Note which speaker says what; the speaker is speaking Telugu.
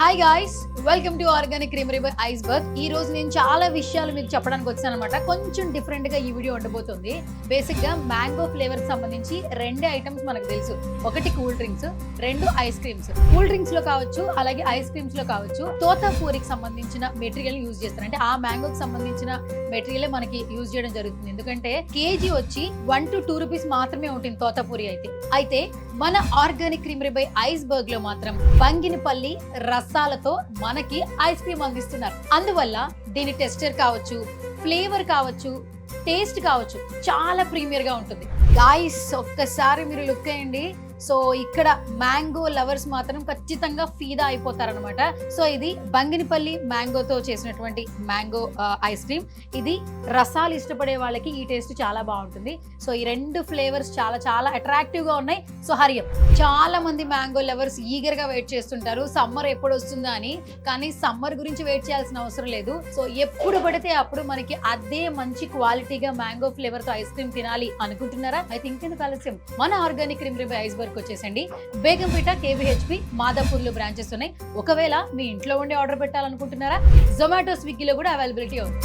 Speaker 1: Hi guys, welcome to organic creamery by iceberg. ఈ రోజు నేను చాలా విషయాలు మీకు చెప్పడానికి వచ్చాను అనమాట. కొంచెం డిఫరెంట్ గా ఈ వీడియో ఉండబోతుంది. బేసిక్ గా మ్యాంగో ఫ్లేవర్ కి సంబంధించి రెండే ఐటమ్స్ మనకు తెలుసు. ఒకటి కూల్ డ్రింక్స్, రెండు ఐస్ క్రీమ్స్. కూల్ డ్రింక్స్ లో కావచ్చు, అలాగే ఐస్ క్రీమ్స్ లో కావచ్చు, తోతాపూరికి సంబంధించిన మెటీరియల్ యూజ్ చేస్తారు. అంటే ఆ మ్యాంగోకి సంబంధించిన మెటీరియల్ మనకి యూజ్ చేయడం జరుగుతుంది. ఎందుకంటే కేజీ వచ్చి 1 to 2 రూపీస్ మాత్రమే ఉంటుంది తోతాపూరి అయితే మన ఆర్గానిక్ క్రీమరీ బై ఐస్బర్గ్ లో మాత్రం బంగినపల్లి రసాలతో మనకి ఐస్ క్రీమ్ అందిస్తున్నారు. అందువల్ల దీని టెక్స్చర్ కావచ్చు, ఫ్లేవర్ కావచ్చు, టేస్ట్ కావచ్చు, చాలా ప్రీమియర్ గా ఉంటుంది. గాయ్స్, ఒక్కసారి మీరు లుక్ అయ్యండి. సో ఇక్కడ మ్యాంగో లవర్స్ మాత్రం ఖచ్చితంగా ఫీదా అయిపోతారనమాట. సో ఇది బంగినపల్లి మ్యాంగోతో చేసినటువంటి మ్యాంగో ఐస్ క్రీమ్. ఇది రసాలు ఇష్టపడే వాళ్ళకి ఈ టేస్ట్ చాలా బాగుంటుంది. సో ఈ రెండు ఫ్లేవర్స్ చాలా చాలా అట్రాక్టివ్ గా ఉన్నాయి. సో హరియప్, చాలా మంది మ్యాంగో లవర్స్ ఈగర్ గా వెయిట్ చేస్తుంటారు సమ్మర్ ఎప్పుడు వస్తుందా అని. కానీ సమ్మర్ గురించి వెయిట్ చేయాల్సిన అవసరం లేదు. సో ఎప్పుడు పడితే అప్పుడు మనకి అదే మంచి క్వాలిటీగా మ్యాంగో ఫ్లేవర్ తో ఐస్ క్రీమ్ తినాలి అనుకుంటున్నారా? అయితే ఇంకెందుకు ఆలస్యం, మన ఆర్గానిక్ క్రీమరీ బై ఐస్బర్గ్ వచ్చేసండి. బేగంపేట, కేవీహెచ్పి, మాదాపూర్ లో బ్రాంచెస్ ఉన్నాయి. ఒకవేళ మీ ఇంట్లో ఉండి ఆర్డర్ పెట్టాలనుకుంటున్నారా? జొమాటో, స్విగ్గీలో కూడా అవైలబిలిటీ ఉంది.